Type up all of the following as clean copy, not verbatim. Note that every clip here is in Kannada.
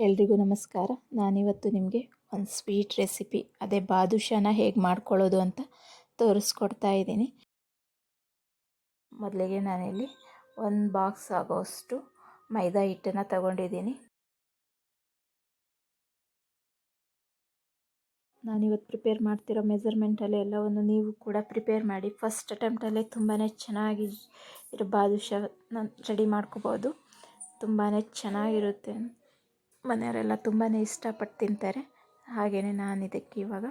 ಎಲ್ರಿಗೂ ನಮಸ್ಕಾರ. ನಾನಿವತ್ತು ನಿಮಗೆ ಒಂದು ಸ್ವೀಟ್ ರೆಸಿಪಿ, ಅದೇ ಬಾದುಷಾನ ಹೇಗೆ ಮಾಡ್ಕೊಳ್ಳೋದು ಅಂತ ತೋರಿಸ್ಕೊಡ್ತಾ ಇದ್ದೀನಿ. ಮೊದಲಿಗೆ ನಾನಿಲ್ಲಿ ಒಂದು ಬಾಕ್ಸ್ ಆಗೋಷ್ಟು ಮೈದಾ ಹಿಟ್ಟನ್ನು ತಗೊಂಡಿದ್ದೀನಿ. ನಾನಿವತ್ತು ಪ್ರಿಪೇರ್ ಮಾಡ್ತಿರೋ ಮೆಜರ್ಮೆಂಟಲ್ಲಿ ಎಲ್ಲವನ್ನು ನೀವು ಕೂಡ ಪ್ರಿಪೇರ್ ಮಾಡಿ. ಫಸ್ಟ್ ಅಟೆಂಪ್ಟಲ್ಲೇ ತುಂಬಾ ಚೆನ್ನಾಗಿ ಇರೋ ಬಾದುಷಾನ ರೆಡಿ ಮಾಡ್ಕೋಬೋದು. ತುಂಬಾ ಚೆನ್ನಾಗಿರುತ್ತೆ. ಮನೆಯವರೆಲ್ಲ ತುಂಬಾ ಇಷ್ಟಪಟ್ಟು ತಿಂತಾರೆ. ಹಾಗೆಯೇ ನಾನು ಇದಕ್ಕೆ ಇವಾಗ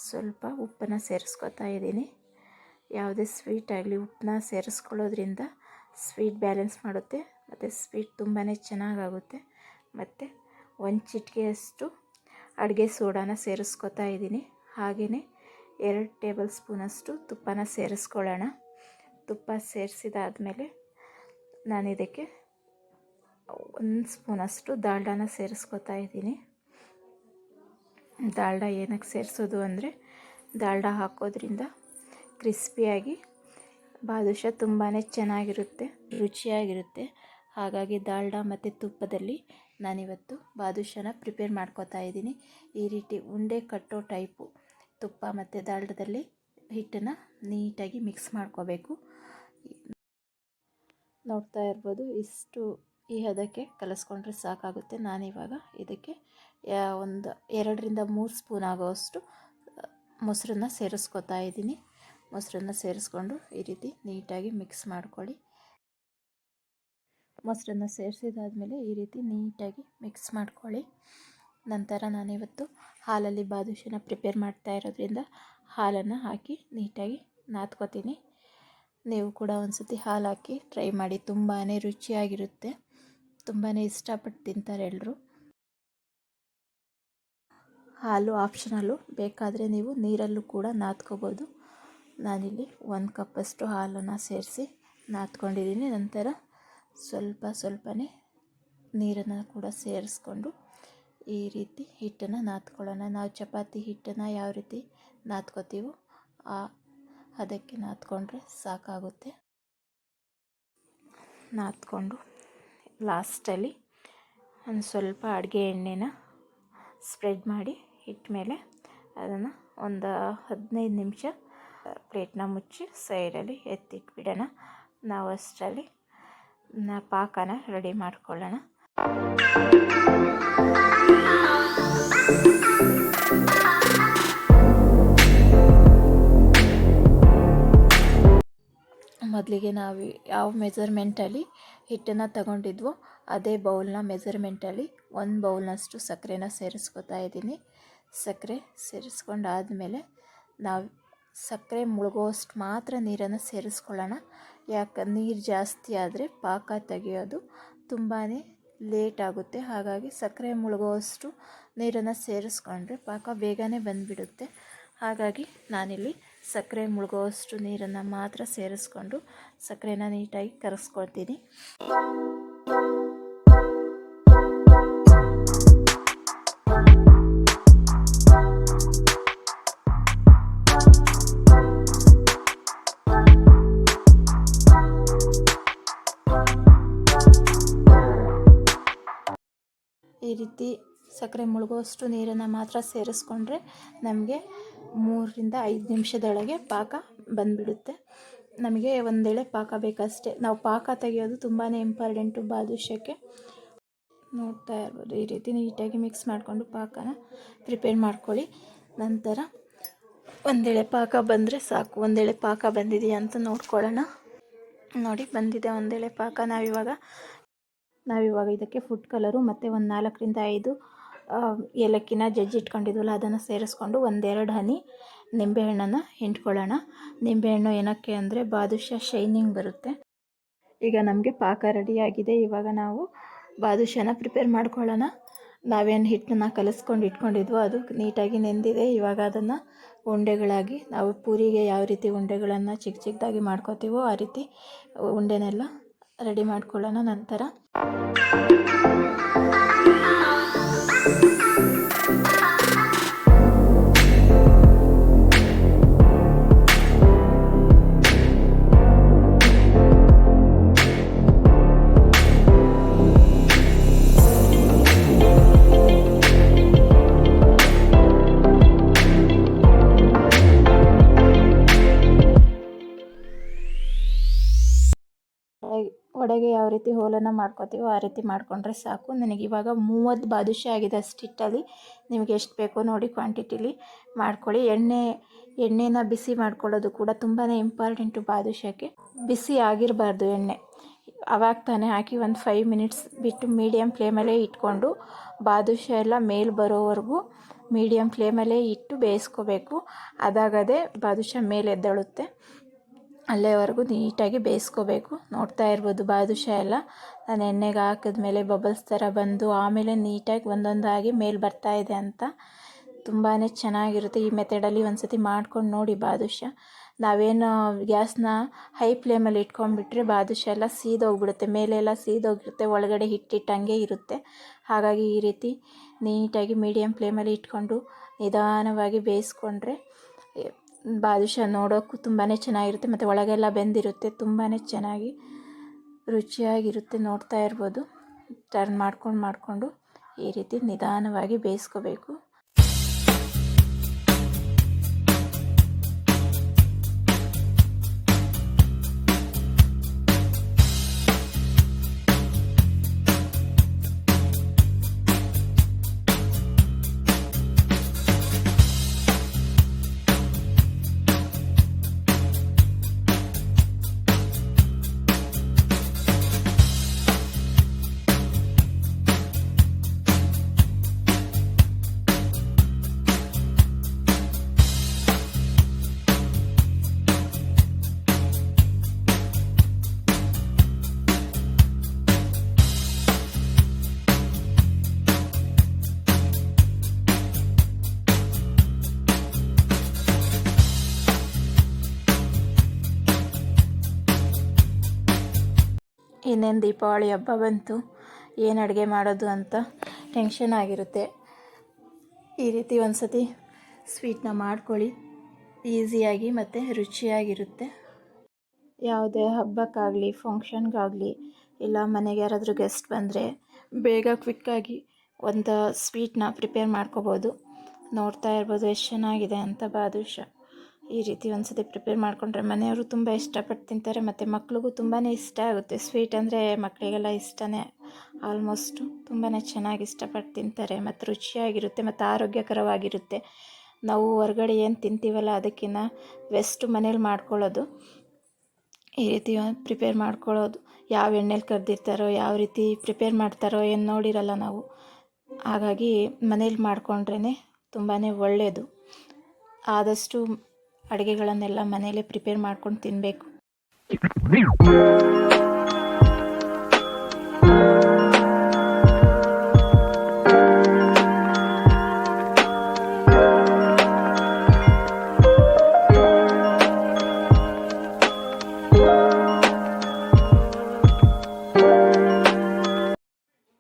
ಸ್ವಲ್ಪ ಉಪ್ಪನ್ನು ಸೇರಿಸ್ಕೊತಾ ಇದ್ದೀನಿ. ಯಾವುದೇ ಸ್ವೀಟ್ ಆಗಲಿ ಉಪ್ಪನ್ನ ಸೇರಿಸ್ಕೊಳ್ಳೋದ್ರಿಂದ ಸ್ವೀಟ್ ಬ್ಯಾಲೆನ್ಸ್ ಮಾಡುತ್ತೆ ಮತ್ತು ಸ್ವೀಟ್ ತುಂಬಾ ಚೆನ್ನಾಗಾಗುತ್ತೆ. ಮತ್ತು ಒಂದು ಚಿಟಿಕೆಯಷ್ಟು ಅಡುಗೆ ಸೋಡಾನ ಸೇರಿಸ್ಕೊತಾ ಇದ್ದೀನಿ. ಹಾಗೆಯೇ 2 ಟೇಬಲ್ ಸ್ಪೂನಷ್ಟು ತುಪ್ಪನ ಸೇರಿಸ್ಕೊಳ್ಳೋಣ. ತುಪ್ಪ ಸೇರಿಸಿದಾದ್ಮೇಲೆ ನಾನು ಇದಕ್ಕೆ 1 ಸ್ಪೂನಷ್ಟು ದಾಲ್ಡಾನ ಸೇರಿಸ್ಕೊತಾ ಇದ್ದೀನಿ. ದಾಲ್ಡಾ ಏನಕ್ಕೆ ಸೇರಿಸೋದು ಅಂದರೆ ದಾಲ್ಡಾ ಹಾಕೋದ್ರಿಂದ ಕ್ರಿಸ್ಪಿಯಾಗಿ ಬಾದುಷಾ ತುಂಬಾ ಚೆನ್ನಾಗಿರುತ್ತೆ, ರುಚಿಯಾಗಿರುತ್ತೆ. ಹಾಗಾಗಿ ದಾಲ್ಡಾ ಮತ್ತು ತುಪ್ಪದಲ್ಲಿ ನಾನಿವತ್ತು ಬಾದುಷಾನ ಪ್ರಿಪೇರ್ ಮಾಡ್ಕೋತಾ ಇದ್ದೀನಿ. ಈ ರೀತಿ ಉಂಡೆ ಕಟ್ಟೋ ಟೈಪು ತುಪ್ಪ ಮತ್ತು ದಾಲ್ಡಾದಲ್ಲಿ ಹಿಟ್ಟನ್ನು ನೀಟಾಗಿ ಮಿಕ್ಸ್ ಮಾಡ್ಕೋಬೇಕು. ನೋಡ್ತಾ ಇರ್ಬೋದು, ಇಷ್ಟು ಈ ಹದಕ್ಕೆ ಕಲಿಸ್ಕೊಂಡ್ರೆ ಸಾಕಾಗುತ್ತೆ. ನಾನಿವಾಗ ಇದಕ್ಕೆ ಒಂದು 2ರಿಂದ 3 ಸ್ಪೂನ್ ಆಗೋಷ್ಟು ಮೊಸರನ್ನ ಸೇರಿಸ್ಕೊತಾ ಇದ್ದೀನಿ. ಮೊಸರನ್ನ ಸೇರಿಸ್ಕೊಂಡು ಈ ರೀತಿ ನೀಟಾಗಿ ಮಿಕ್ಸ್ ಮಾಡ್ಕೊಳ್ಳಿ. ಮೊಸರನ್ನ ಸೇರಿಸಿದಾದ್ಮೇಲೆ ಈ ರೀತಿ ನೀಟಾಗಿ ಮಿಕ್ಸ್ ಮಾಡ್ಕೊಳ್ಳಿ. ನಂತರ ನಾನಿವತ್ತು ಹಾಲಲ್ಲಿ ಬಾದುಷಾನ ಪ್ರಿಪೇರ್ ಮಾಡ್ತಾ ಇರೋದ್ರಿಂದ ಹಾಲನ್ನು ಹಾಕಿ ನೀಟಾಗಿ ನಾದ್ಕೋತೀನಿ. ನೀವು ಕೂಡ ಒಂದು ಸತಿ ಹಾಲು ಹಾಕಿ ಟ್ರೈ ಮಾಡಿ. ತುಂಬಾ ರುಚಿಯಾಗಿರುತ್ತೆ, ತುಂಬಾ ಇಷ್ಟಪಟ್ಟು ತಿಂತಾರೆ ಎಲ್ಲರೂ. ಹಾಲು ಆಪ್ಷನಲ್ಲು, ಬೇಕಾದರೆ ನೀವು ನೀರಲ್ಲೂ ಕೂಡ ನಾದ್ಕೋಬೋದು. ನಾನಿಲ್ಲಿ 1 ಕಪ್ಪಷ್ಟು ಹಾಲನ್ನು ಸೇರಿಸಿ ನಾದ್ಕೊಂಡಿದ್ದೀನಿ. ನಂತರ ಸ್ವಲ್ಪನೇ ನೀರನ್ನು ಕೂಡ ಸೇರಿಸ್ಕೊಂಡು ಈ ರೀತಿ ಹಿಟ್ಟನ್ನು ನಾದ್ಕೊಳ್ಳೋಣ. ನಾವು ಚಪಾತಿ ಹಿಟ್ಟನ್ನು ಯಾವ ರೀತಿ ನಾದ್ಕೋತೀವೋ ಅದಕ್ಕೆ ನಾದ್ಕೊಂಡ್ರೆ ಸಾಕಾಗುತ್ತೆ. ನಾದ್ಕೊಂಡು ಲಾಸ್ಟಲ್ಲಿ ಒಂದು ಸ್ವಲ್ಪ ಅಡುಗೆ ಎಣ್ಣೆನ ಸ್ಪ್ರೆಡ್ ಮಾಡಿ ಹಿಟ್ಟ ಮೇಲೆ ಅದನ್ನು ಒಂದು 15 ನಿಮಿಷ ಪ್ಲೇಟ್ನ ಮುಚ್ಚಿ ಸೈಡಲ್ಲಿ ಎತ್ತಿಟ್ಬಿಡೋಣ. ನಾವು ಅಷ್ಟರಲ್ಲಿ ಪಾಕನ ರೆಡಿ ಮಾಡ್ಕೊಳ್ಳೋಣ. ಮೊದಲಿಗೆ ನಾವು ಯಾವ ಮೆಜರ್ಮೆಂಟಲ್ಲಿ ಹಿಟ್ಟನ್ನು ತಗೊಂಡಿದ್ವೋ ಅದೇ ಬೌಲ್ನ ಮೆಜರ್ಮೆಂಟಲ್ಲಿ 1 ಬೌಲ್ನಷ್ಟು ಸಕ್ಕರೆನ ಸೇರಿಸ್ಕೊತಾ ಇದ್ದೀನಿ. ಸಕ್ಕರೆ ಸೇರಿಸ್ಕೊಂಡಾದಮೇಲೆ ನಾವು ಸಕ್ಕರೆ ಮುಳುಗೋಷ್ಟು ಮಾತ್ರ ನೀರನ್ನು ಸೇರಿಸ್ಕೊಳ್ಳೋಣ. ನೀರು ಜಾಸ್ತಿ ಆದರೆ ಪಾಕ ತೆಗೆಯೋದು ತುಂಬಾ ಲೇಟ್ ಆಗುತ್ತೆ. ಹಾಗಾಗಿ ಸಕ್ಕರೆ ಮುಳುಗೋಷ್ಟು ನೀರನ್ನು ಸೇರಿಸ್ಕೊಂಡ್ರೆ ಪಾಕ ಬೇಗನೆ ಬಂದುಬಿಡುತ್ತೆ. ಹಾಗಾಗಿ ನಾನಿಲ್ಲಿ ಸಕ್ಕರೆ ಮುಳುಗೋಷ್ಟು ನೀರನ್ನು ಮಾತ್ರ ಸೇರಿಸ್ಕೊಂಡು ಸಕ್ಕರೆನ ನೀಟಾಗಿ ಕರಗಿಸ್ಕೊಳ್ತೀನಿ. ಈ ರೀತಿ ಸಕ್ಕರೆ ಮುಳುಗೋಷ್ಟು ನೀರನ್ನು ಮಾತ್ರ ಸೇರಿಸ್ಕೊಂಡ್ರೆ ನಮಗೆ 3ರಿಂದ 5 ನಿಮಿಷದೊಳಗೆ ಪಾಕ ಬಂದುಬಿಡುತ್ತೆ. ನಮಗೆ ಒಂದೇಳೆ ಪಾಕ ಬೇಕಷ್ಟೇ. ನಾವು ಪಾಕ ತೆಗೆಯೋದು ತುಂಬಾ ಇಂಪಾರ್ಟೆಂಟು ಬಾದುಷಕ್ಕೆ. ನೋಡ್ತಾ ಇರ್ಬೋದು, ಈ ರೀತಿ ನೀಟಾಗಿ ಮಿಕ್ಸ್ ಮಾಡಿಕೊಂಡು ಪಾಕನ ಪ್ರಿಪೇರ್ ಮಾಡ್ಕೊಳ್ಳಿ. ನಂತರ ಒಂದೇಳೆ ಪಾಕ ಬಂದರೆ ಸಾಕು. ಒಂದೇಳೆ ಪಾಕ ಬಂದಿದೆಯಾ ಅಂತ ನೋಡ್ಕೊಳ್ಳೋಣ. ನೋಡಿ, ಬಂದಿದೆ ಒಂದೇಳೆ ಪಾಕ. ನಾವಿವಾಗ ಇದಕ್ಕೆ ಫುಡ್ ಕಲರು ಮತ್ತು ಒಂದು 4ರಿಂದ 5 ಏಲಕ್ಕಿನ ಜಜ್ಜಿಟ್ಕೊಂಡಿದ್ವಲ್ಲ ಅದನ್ನು ಸೇರಿಸ್ಕೊಂಡು 1-2 ಹನಿ ನಿಂಬೆಹಣ್ಣನ್ನು ಹಿಂಡ್ಕೊಳ್ಳೋಣ. ನಿಂಬೆಹಣ್ಣು ಏನಕ್ಕೆ ಅಂದರೆ ಬಾದುಷಾ ಶೈನಿಂಗ್ ಬರುತ್ತೆ. ಈಗ ನಮಗೆ ಪಾಕ ರೆಡಿಯಾಗಿದೆ. ಇವಾಗ ನಾವು ಬಾದುಷಾನ ಪ್ರಿಪೇರ್ ಮಾಡ್ಕೊಳ್ಳೋಣ. ನಾವೇನು ಹಿಟ್ಟನ್ನು ಕಲಿಸ್ಕೊಂಡು ಇಟ್ಕೊಂಡಿದ್ವೋ ಅದು ನೀಟಾಗಿ ನೆಂದಿದೆ. ಇವಾಗ ಅದನ್ನು ಉಂಡೆಗಳಾಗಿ, ನಾವು ಪೂರಿಗೆ ಯಾವ ರೀತಿ ಉಂಡೆಗಳನ್ನು ಚಿಕ್ಕದಾಗಿ ಮಾಡ್ಕೋತೀವೋ ಆ ರೀತಿ ಉಂಡೆನೆಲ್ಲ ರೆಡಿ ಮಾಡ್ಕೊಳ್ಳೋಣ. ನಂತರ ವಡೆಗೆ ಯಾವ ರೀತಿ ಹೋಲನ್ನು ಮಾಡ್ಕೋತೀವೋ ಆ ರೀತಿ ಮಾಡಿಕೊಂಡ್ರೆ ಸಾಕು. ನನಗಿವಾಗ 30 ಬಾದುಷಾ ಆಗಿದೆ ಅಷ್ಟಿಟ್ಟಲ್ಲಿ. ನಿಮಗೆ ಎಷ್ಟು ಬೇಕೋ ನೋಡಿ ಕ್ವಾಂಟಿಟಿಲಿ ಮಾಡ್ಕೊಳ್ಳಿ. ಎಣ್ಣೆನ ಬಿಸಿ ಮಾಡ್ಕೊಳ್ಳೋದು ಕೂಡ ತುಂಬಾ ಇಂಪಾರ್ಟೆಂಟು ಬಾದುಷಕ್ಕೆ. ಬಿಸಿ ಆಗಿರಬಾರ್ದು ಎಣ್ಣೆ. ಅವಾಗ ತಾನೇ ಹಾಕಿ ಒಂದು 5 ಮಿನಿಟ್ಸ್ ಬಿಟ್ಟು ಮೀಡಿಯಮ್ ಫ್ಲೇಮಲ್ಲೇ ಇಟ್ಕೊಂಡು ಬಾದುಷಾ ಎಲ್ಲ ಮೇಲೆ ಬರೋವರೆಗೂ ಮೀಡಿಯಮ್ ಫ್ಲೇಮಲ್ಲೇ ಇಟ್ಟು ಬೇಯಿಸ್ಕೋಬೇಕು. ಅದಾಗದೇ ಬಾದುಷಾ ಮೇಲೆ ಎದ್ದೇಳುತ್ತೆ. ಅಲ್ಲೇವರೆಗೂ ನೀಟಾಗಿ ಬೇಯಿಸ್ಕೋಬೇಕು. ನೋಡ್ತಾ ಇರ್ಬೋದು ಬಾದುಷಾ ಎಲ್ಲ ನಾನು ಎಣ್ಣೆಗೆ ಹಾಕಿದ್ಮೇಲೆ ಬಬಲ್ಸ್ ಥರ ಬಂದು ಆಮೇಲೆ ನೀಟಾಗಿ ಒಂದೊಂದಾಗಿ ಮೇಲೆ ಬರ್ತಾ ಇದೆ ಅಂತ. ತುಂಬಾ ಚೆನ್ನಾಗಿರುತ್ತೆ. ಈ ಮೆಥಡಲ್ಲಿ ಒಂದು ಸತಿ ಮಾಡ್ಕೊಂಡು ನೋಡಿ ಬಾದುಷಾ. ನಾವೇನು ಗ್ಯಾಸ್ನ ಹೈ ಫ್ಲೇಮಲ್ಲಿ ಇಟ್ಕೊಂಡ್ಬಿಟ್ರೆ ಬಾದುಷಾ ಎಲ್ಲ ಸೀದೋಗ್ಬಿಡುತ್ತೆ, ಮೇಲೆಲ್ಲ ಸೀದೋಗಿರುತ್ತೆ, ಒಳಗಡೆ ಹಿಟ್ಟಿಟ್ಟಂಗೆ ಇರುತ್ತೆ. ಹಾಗಾಗಿ ಈ ರೀತಿ ನೀಟಾಗಿ ಮೀಡಿಯಮ್ ಫ್ಲೇಮಲ್ಲಿ ಇಟ್ಕೊಂಡು ನಿಧಾನವಾಗಿ ಬೇಯಿಸ್ಕೊಂಡ್ರೆ ಬಾದುಷಾ ನೋಡೋಕ್ಕೂ ತುಂಬಾ ಚೆನ್ನಾಗಿರುತ್ತೆ ಮತ್ತು ಒಳಗೆಲ್ಲ ಬೆಂದಿರುತ್ತೆ. ತುಂಬಾ ಚೆನ್ನಾಗಿ ರುಚಿಯಾಗಿರುತ್ತೆ. ನೋಡ್ತಾ ಇರ್ಬೋದು. ಟರ್ನ್ ಮಾಡಿಕೊಂಡು ಈ ರೀತಿ ನಿಧಾನವಾಗಿ ಬೇಯಿಸ್ಕೋಬೇಕು. ಇನ್ನೇನು ದೀಪಾವಳಿ ಹಬ್ಬ ಬಂತು, ಏನು ಅಡುಗೆ ಮಾಡೋದು ಅಂತ ಟೆನ್ಷನ್ ಆಗಿರುತ್ತೆ. ಈ ರೀತಿ ಒಂದು ಸತಿ ಸ್ವೀಟ್ನ ಮಾಡ್ಕೊಳ್ಳಿ. ಈಸಿಯಾಗಿ ಮತ್ತು ರುಚಿಯಾಗಿರುತ್ತೆ. ಯಾವುದೇ ಹಬ್ಬಕ್ಕಾಗಲಿ ಫಂಕ್ಷನ್ಗಾಗಲಿ ಇಲ್ಲ ಮನೆಗೆ ಯಾರಾದರೂ ಗೆಸ್ಟ್ ಬಂದರೆ ಬೇಗ ಕ್ವಿಕ್ಕಾಗಿ ಒಂದು ಸ್ವೀಟ್ನ ಪ್ರಿಪೇರ್ ಮಾಡ್ಕೋಬೋದು. ನೋಡ್ತಾ ಇರ್ಬೋದು ಎಷ್ಟು ಚೆನ್ನಾಗಿದೆ ಅಂತ ಬಾದುಷಾ. ಈ ರೀತಿ ಒಂದು ಸತಿ ಪ್ರಿಪೇರ್ ಮಾಡಿಕೊಂಡ್ರೆ ಮನೆಯವರು ತುಂಬ ಇಷ್ಟಪಟ್ಟು ತಿಂತಾರೆ ಮತ್ತು ಮಕ್ಳಿಗೂ ತುಂಬಾ ಇಷ್ಟ ಆಗುತ್ತೆ. ಸ್ವೀಟ್ ಅಂದರೆ ಮಕ್ಕಳಿಗೆಲ್ಲ ಇಷ್ಟನೇ. ಆಲ್ಮೋಸ್ಟು ತುಂಬಾ ಚೆನ್ನಾಗಿ ಇಷ್ಟಪಟ್ಟು ತಿಂತಾರೆ ಮತ್ತು ರುಚಿಯಾಗಿರುತ್ತೆ ಮತ್ತು ಆರೋಗ್ಯಕರವಾಗಿರುತ್ತೆ. ನಾವು ಹೊರಗಡೆ ಏನು ತಿಂತೀವಲ್ಲ ಅದಕ್ಕಿಂತ ಬೆಸ್ಟು ಮನೇಲಿ ಮಾಡ್ಕೊಳ್ಳೋದು. ಈ ರೀತಿ ಪ್ರಿಪೇರ್ ಮಾಡ್ಕೊಳ್ಳೋದು. ಯಾವ ಎಣ್ಣೆಲಿ ಕರೆದಿರ್ತಾರೋ, ಯಾವ ರೀತಿ ಪ್ರಿಪೇರ್ ಮಾಡ್ತಾರೋ ಏನು ನೋಡಿರಲ್ಲ ನಾವು. ಹಾಗಾಗಿ ಮನೇಲಿ ಮಾಡಿಕೊಂಡ್ರೇ ತುಂಬಾ ಒಳ್ಳೆಯದು. ಆದಷ್ಟು ಅಡುಗೆಗಳನ್ನೆಲ್ಲ ಮನೇಲೇ ಪ್ರಿಪೇರ್ ಮಾಡ್ಕೊಂಡು ತಿನ್ನಬೇಕು.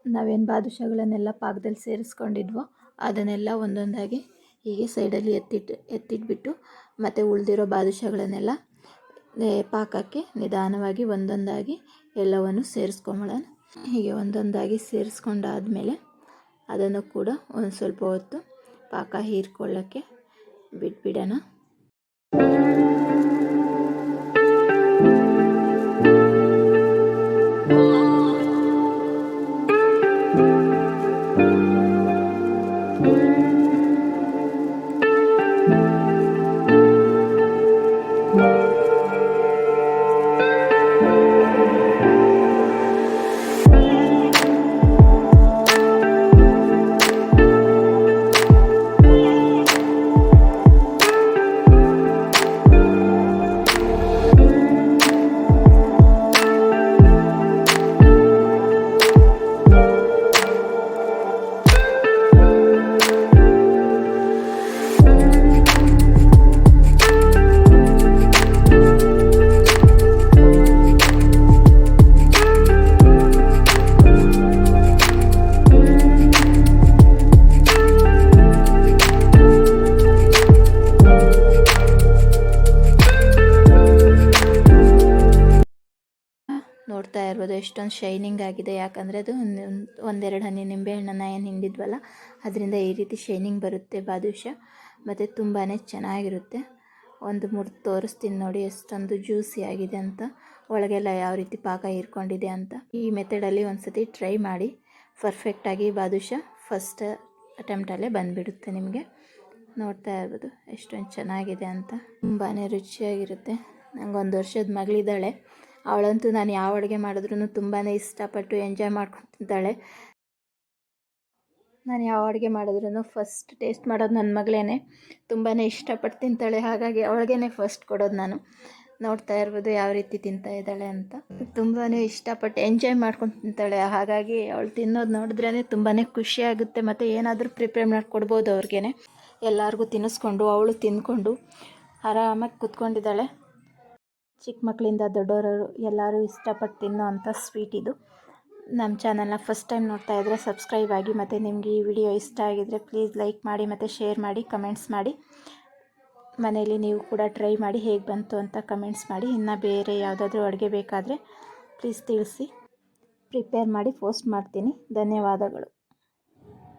ನಾವೇನು ಬಾದುಷಾಗಳನ್ನೆಲ್ಲ ಪಾಕದಲ್ಲಿ ಸೇರಿಸ್ಕೊಂಡಿದ್ವೋ ಅದನ್ನೆಲ್ಲ ಒಂದೊಂದಾಗಿ ಹೀಗೆ ಸೈಡಲ್ಲಿ ಎತ್ತಿಟ್ಬಿಟ್ಟು ಮತ್ತು ಉಳಿದಿರೋ ಬಾದುಷಾಗಳನ್ನೆಲ್ಲ ಪಾಕಕ್ಕೆ ನಿಧಾನವಾಗಿ ಒಂದೊಂದಾಗಿ ಎಲ್ಲವನ್ನು ಸೇರಿಸ್ಕೊಂಬಿಡೋಣ. ಹೀಗೆ ಒಂದೊಂದಾಗಿ ಸೇರಿಸ್ಕೊಂಡಾದಮೇಲೆ ಅದನ್ನು ಕೂಡ ಒಂದು ಸ್ವಲ್ಪ ಹೊತ್ತು ಪಾಕ ಹೀರ್ಕೊಳ್ಳೋಕ್ಕೆ ಬಿಟ್ಬಿಡೋಣ. ನೋಡ್ತಾ ಇರ್ಬೋದು ಎಷ್ಟೊಂದು ಶೈನಿಂಗ್ ಆಗಿದೆ. ಯಾಕಂದರೆ ಅದು ಒಂದೆರಡು ಹನಿ ನಿಂಬೆಹಣ್ಣನ್ನು ಏನು ಹಿಂಡಿದ್ವಲ್ಲ ಅದರಿಂದ ಈ ರೀತಿ ಶೈನಿಂಗ್ ಬರುತ್ತೆ ಬಾದುಷಾ ಮತ್ತು ತುಂಬಾ ಚೆನ್ನಾಗಿರುತ್ತೆ. ಒಂದು ಮುರಿದು ತೋರಿಸ್ತೀನಿ ನೋಡಿ ಎಷ್ಟೊಂದು ಜ್ಯೂಸಿ ಆಗಿದೆ ಅಂತ. ಒಳಗೆಲ್ಲ ಯಾವ ರೀತಿ ಪಾಕ ಹೀರ್ಕೊಂಡಿದೆ ಅಂತ. ಈ ಮೆಥಡಲ್ಲಿ ಒಂದ್ಸತಿ ಟ್ರೈ ಮಾಡಿ. ಪರ್ಫೆಕ್ಟಾಗಿ ಬಾದುಷಾ ಫಸ್ಟ್ ಅಟೆಂಪ್ಟಲ್ಲೇ ಬಂದುಬಿಡುತ್ತೆ ನಿಮಗೆ. ನೋಡ್ತಾ ಇರ್ಬೋದು ಎಷ್ಟೊಂದು ಚೆನ್ನಾಗಿದೆ ಅಂತ. ತುಂಬಾ ರುಚಿಯಾಗಿರುತ್ತೆ. ನನಗೊಂದು ವರ್ಷದ ಮಗಳಿದ್ದಾಳೆ. ಅವಳಂತೂ ನಾನು ಯಾವ ಅಡುಗೆ ಮಾಡಿದ್ರೂ ತುಂಬಾ ಇಷ್ಟಪಟ್ಟು ಎಂಜಾಯ್ ಮಾಡ್ಕೊಂಡು ತಿಂತಾಳೆ. ನಾನು ಯಾವ ಅಡುಗೆ ಮಾಡಿದ್ರೂ ಫಸ್ಟ್ ಟೇಸ್ಟ್ ಮಾಡೋದು ನನ್ನ ಮಗಳೇ. ತುಂಬಾ ಇಷ್ಟಪಟ್ಟು ತಿಂತಾಳೆ. ಹಾಗಾಗಿ ಅವಳಿಗೇ ಫಸ್ಟ್ ಕೊಡೋದು ನಾನು. ನೋಡ್ತಾ ಇರ್ಬೋದು ಯಾವ ರೀತಿ ತಿಂತಾ ಇದ್ದಾಳೆ ಅಂತ. ತುಂಬಾ ಇಷ್ಟಪಟ್ಟು ಎಂಜಾಯ್ ಮಾಡ್ಕೊಂಡು ತಿಂತಾಳೆ. ಹಾಗಾಗಿ ಅವಳು ತಿನ್ನೋದು ನೋಡಿದ್ರೇ ತುಂಬಾ ಖುಷಿ ಆಗುತ್ತೆ. ಮತ್ತು ಏನಾದರೂ ಪ್ರಿಪೇರ್ ಮಾಡಿಕೊಡ್ಬೋದು ಅವ್ರಿಗೇ. ಎಲ್ಲರಿಗೂ ತಿನ್ನಿಸ್ಕೊಂಡು ಅವಳು ತಿಂದ್ಕೊಂಡು ಆರಾಮಾಗಿ ಕೂತ್ಕೊಂಡಿದ್ದಾಳೆ. ಚಿಕ್ಕ ಮಕ್ಕಳಿಂದ ದೊಡ್ಡವರು ಎಲ್ಲರೂ ಇಷ್ಟಪಟ್ಟು ತಿನ್ನೋ ಅಂಥ ಸ್ವೀಟ್ ಇದು. ನಮ್ಮ ಚಾನಲ್ನ ಫಸ್ಟ್ ಟೈಮ್ ನೋಡ್ತಾ ಇದ್ದರೆ ಸಬ್ಸ್ಕ್ರೈಬ್ ಆಗಿ. ಮತ್ತು ನಿಮಗೆ ಈ ವಿಡಿಯೋ ಇಷ್ಟ ಆಗಿದರೆ ಪ್ಲೀಸ್ ಲೈಕ್ ಮಾಡಿ ಮತ್ತು ಶೇರ್ ಮಾಡಿ, ಕಮೆಂಟ್ಸ್ ಮಾಡಿ. ಮನೆಯಲ್ಲಿ ನೀವು ಕೂಡ ಟ್ರೈ ಮಾಡಿ ಹೇಗೆ ಬಂತು ಅಂತ ಕಮೆಂಟ್ಸ್ ಮಾಡಿ. ಇನ್ನು ಬೇರೆ ಯಾವುದಾದ್ರೂ ಅಡುಗೆ ಬೇಕಾದರೆ ಪ್ಲೀಸ್ ತಿಳಿಸಿ, ಪ್ರಿಪೇರ್ ಮಾಡಿ ಪೋಸ್ಟ್ ಮಾಡ್ತೀನಿ. ಧನ್ಯವಾದಗಳು.